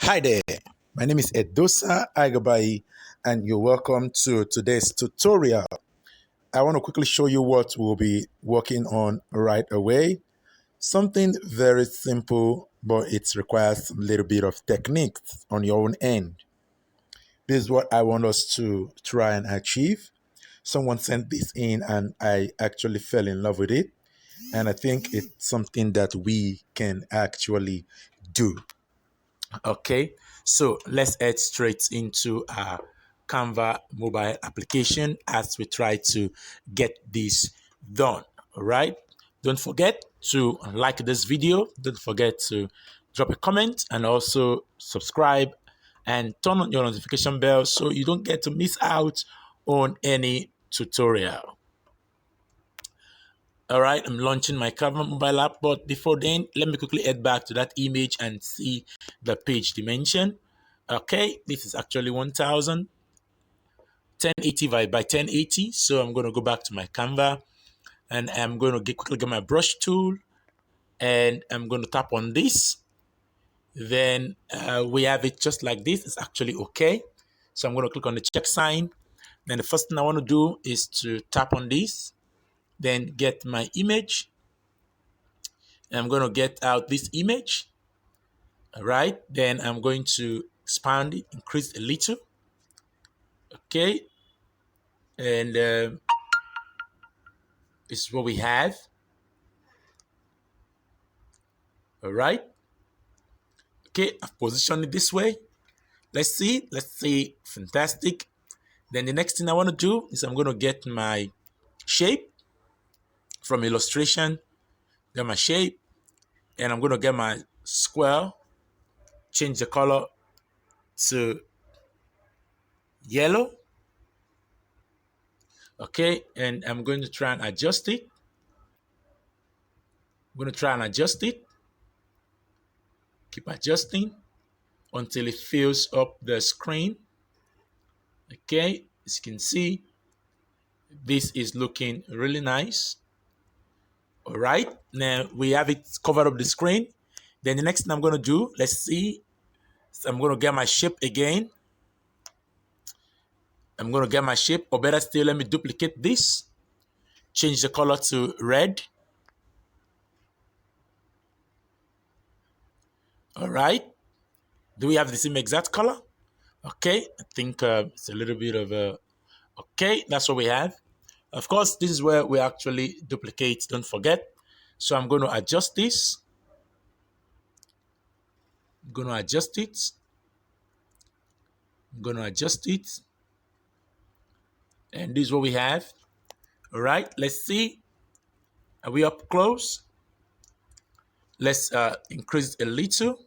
Hi there, my name is Edosa Agabai and you're welcome to today's tutorial. I want to quickly show you what we'll be working on right away. Something very simple, but it requires a little bit of technique on your own end. This is what I want us to try and achieve. Someone sent this in and I actually fell in love with it. And I think it's something that we can actually do. Okay, so let's head straight into our Canva mobile application as we try to get this done. All right, don't forget to like this video, don't forget to drop a comment and also subscribe and turn on your notification bell so you don't get to miss out on any tutorial. All right, I'm launching my Canva mobile app, but before then, let me quickly head back to that image and see the page dimension. Okay, this is actually 1080 by 1080. So I'm going to go back to my Canva and I'm going to quickly get my brush tool and I'm going to tap on this. Then we have it just like this. It's actually okay. So I'm going to click on the check sign. Then the first thing I want to do is to tap on this, then get my image. I'm going to get out this image. All right, then I'm going to expand it, increase a little. Okay, and this is what we have. All right, okay, I've positioned it this way. Let's see, fantastic. Then the next thing I want to do is I'm going to get my shape from illustration, get my shape, and I'm going to get my square, change the color to yellow. Okay, and I'm going to try and adjust it. I'm going to try and adjust it. Keep adjusting until it fills up the screen. Okay, as you can see, this is looking really nice. All right, now we have it covered up the screen. Then the next thing I'm going to do, let's see, so I'm going to get my shape again. I'm going to get my shape, or better still, let me duplicate this, change the color to red. All right, do we have the same exact color? Okay, I think it's a little bit of a, okay, that's what we have. Of course, this is where we actually duplicate, don't forget. So I'm going to adjust this. I'm going to adjust it. I'm going to adjust it. And this is what we have. All right, let's see. Are we up close? Let's increase a little.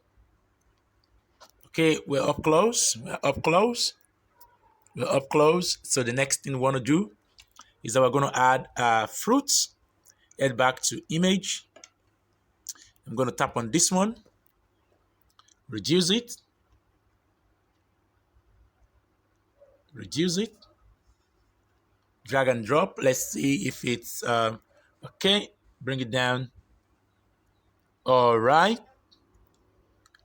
Okay, we're up close. We're up close. We're up close. So the next thing we want to do is that we're going to add fruits. Head back to image. I'm going to tap on this one. Reduce it. Reduce it. Drag and drop. Let's see if it's okay. Bring it down. All right.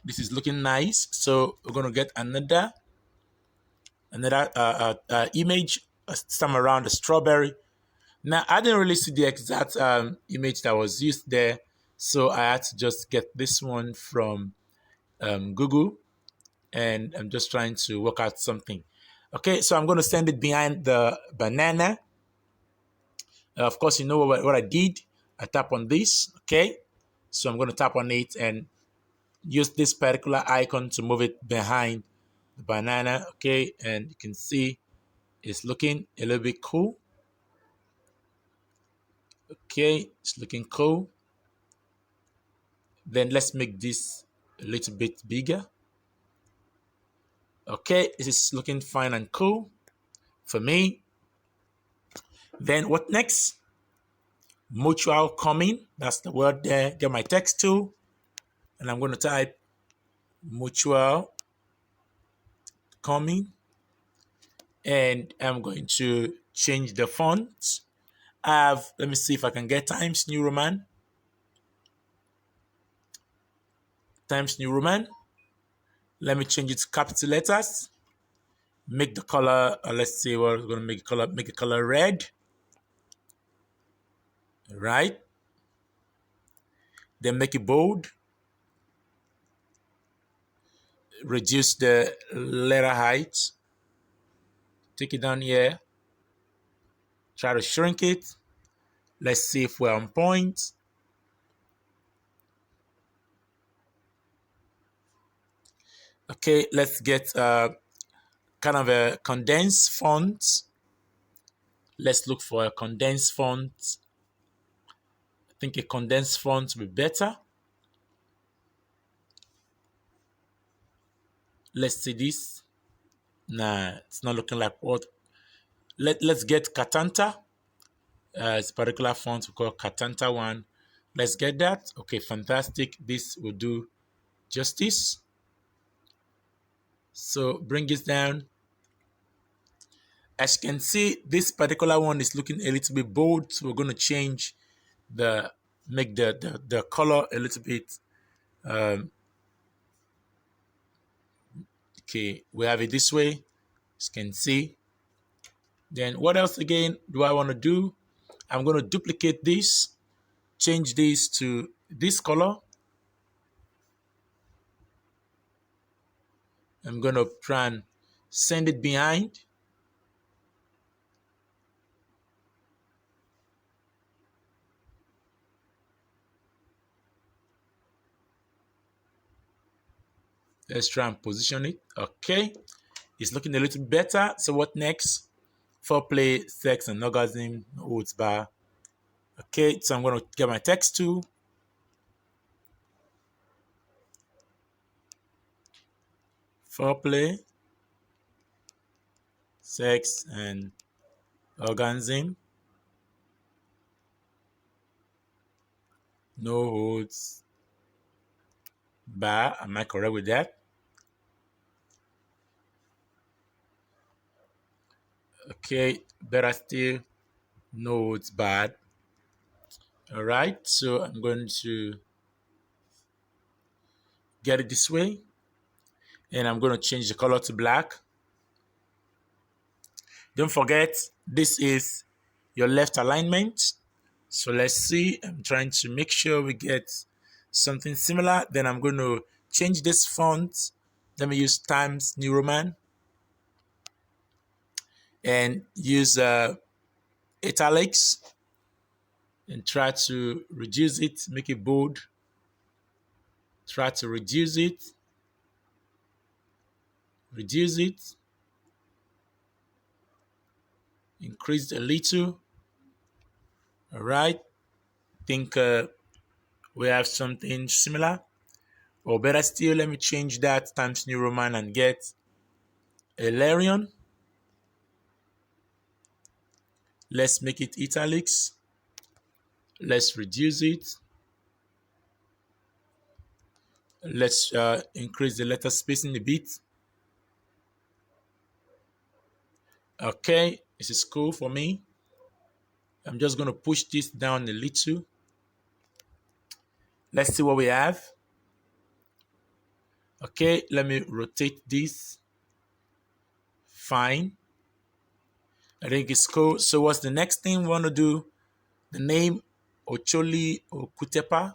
This is looking nice. So we're going to get another image, some around the strawberry. Now, I didn't really see the exact image that was used there. So I had to just get this one from Google. And I'm just trying to work out something. Okay, so I'm going to send it behind the banana. Of course, you know what I did. I tap on this, okay? So I'm going to tap on it and use this particular icon to move it behind the banana, okay? And you can see it's looking a little bit cool. Okay, it's looking cool. Then let's make this a little bit bigger. Okay, this is looking fine and cool for me. Then what next? Mutual coming, that's the word there. Get my text tool, and I'm going to type mutual coming, and I'm going to change the font. Let me see if I can get Times New Roman. Times New Roman. Let me change it to capital letters. Make the color, let's see what we're going to make the color red. Right. Then make it bold. Reduce the letter height. Take it down here. Try to shrink it. Let's see if we're on point. Okay, let's get kind of a condensed font. Let's look for a condensed font. I think a condensed font will be better. Let's see this. Nah, it's not looking like what. Let's get Katanta. It's a particular font we call Katanta one. Let's get that. Okay, fantastic. This will do justice. So bring it down. As you can see, this particular one is looking a little bit bold. So we're going to change make the color a little bit. Okay, we have it this way. As you can see. Then what else again do I want to do? I'm going to duplicate this, change this to this color. I'm going to try and send it behind. Let's try and position it. Okay, it's looking a little better. So what next? Foreplay, sex, and orgasm, holds bar. Okay, so I'm going to get my text tool. Foreplay, sex, and orgasm. No holds bar. Am I correct with that? Okay, better still, no holds barred. All right, so I'm going to get it this way, and I'm going to change the color to black. Don't forget, this is your left alignment. So let's see, I'm trying to make sure we get something similar. Then I'm going to change this font. Let me use Times New Roman and use italics and try to reduce it, make it bold. Try to reduce it, increase a little. All right, think we have something similar. Or better still, let me change that Times New Roman and get a Larion. Let's make it italics. Let's reduce it. Let's increase the letter spacing a bit. Okay, this is cool for me. I'm just going to push this down a little. Let's see what we have. Okay, let me rotate this. Fine. I think it's cool. So what's the next thing we want to do? The name Ocholi Okutepa.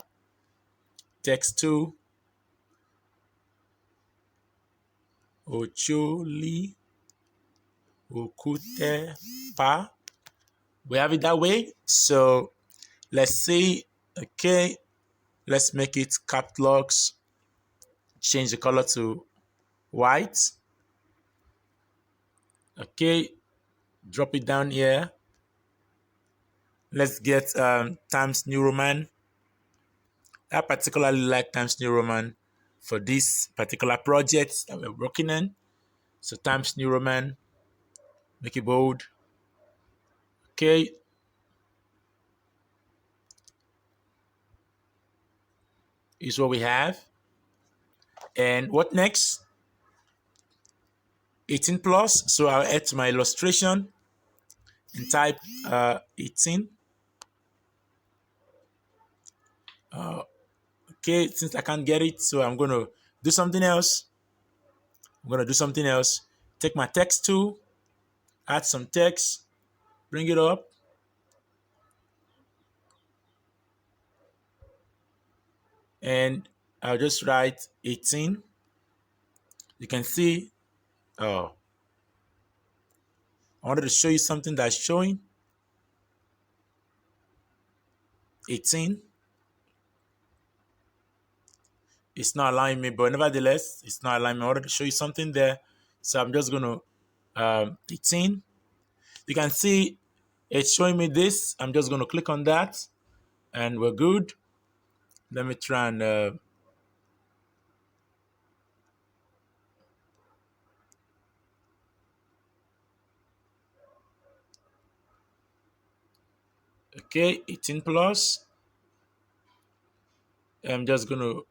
Text 2. Ocholi Okutepa. We have it that way. So let's see. Okay, let's make it caps locks. Change the color to white. Okay, drop it down here. Let's get Times New Roman. I particularly like Times New Roman for this particular project that we're working on. So Times New Roman, make it bold. Okay. Is what we have. And what next? 18 plus. So I'll add to my illustration and type 18. Okay, since I can't get it, so I'm going to do something else. I'm going to do something else. Take my text tool, add some text, bring it up. And I'll just write 18. You can see, oh, I wanted to show you something that's showing 18. It's not allowing me, but nevertheless, it's not allowing me. I wanted to show you something there. So I'm just going to 18. You can see it's showing me this. I'm just going to click on that and we're good. Let me try and okay, 18 plus. I'm just going to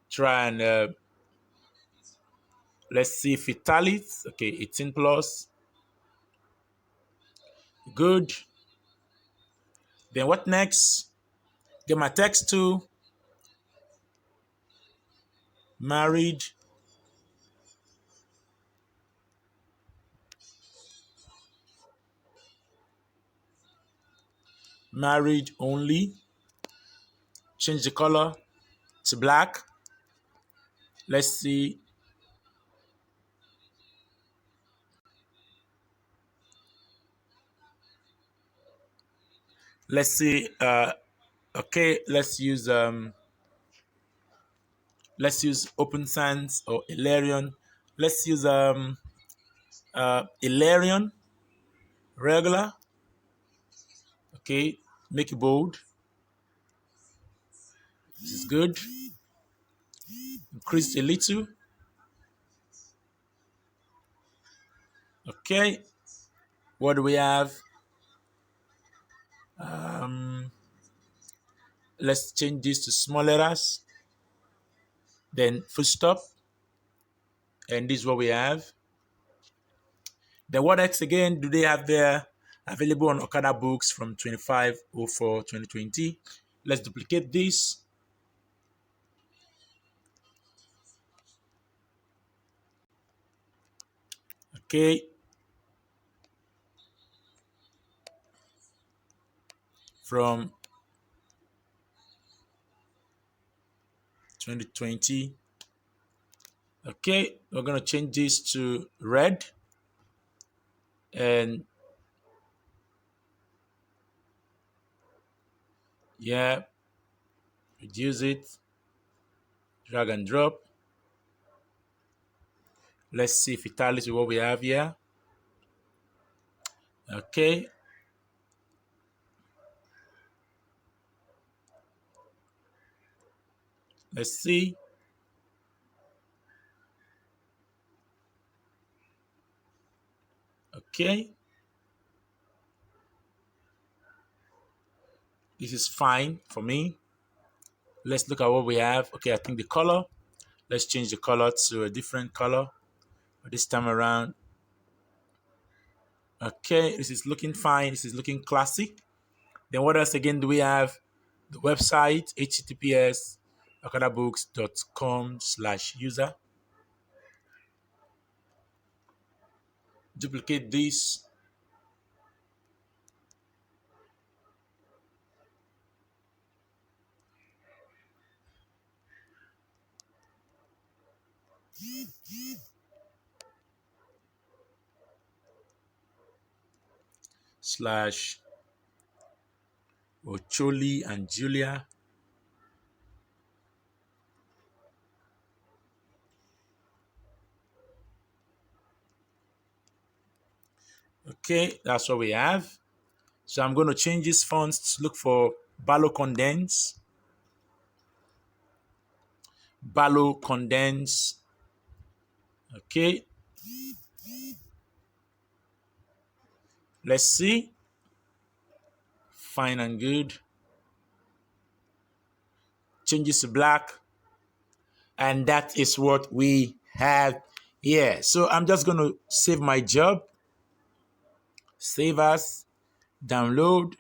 try and let's see if it tallies. Okay, 18 plus. Good. Then what next? Get my text to married. Married only. Change the color to black. Let's see. Let's see. Okay, let's use Open Sans or Ilarion. Let's use Ilarion regular. Okay, make it bold. This is good. Increase a little. Okay, what do we have? Let's change this to small letters. Then full stop. And this is what we have. Then what else again do they have there? Available on Okada books from 25/04/2020. Let's duplicate this. Okay. From 2020. Okay, we're gonna change this to red and yeah, reduce it, drag and drop. Let's see if it tallies with what we have here. Okay. Let's see. Okay. This is fine for me. Let's look at what we have. Okay, I think the color. Let's change the color to a different color this time around. Okay, this is looking fine. This is looking classy. Then what else again do we have? The website, https://okadabooks.com/user. Duplicate this. Slash Ocholi and Julia. Okay, that's what we have. So I'm going to change these fonts to look for Barlow Condense. Barlow Condense. Okay. Let's see. Fine and good. Change this to black. And that is what we have here. So I'm just going to save my job. Save as, download.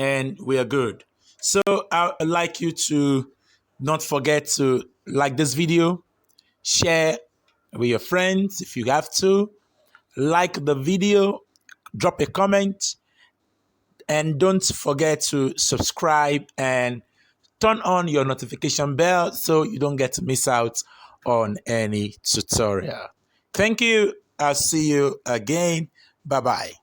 and we are good. So I'd like you to not forget to like this video, share with your friends if you have to, like the video, drop a comment, and don't forget to subscribe and turn on your notification bell so you don't get to miss out on any tutorial. Thank you. I'll see you again. Bye-bye.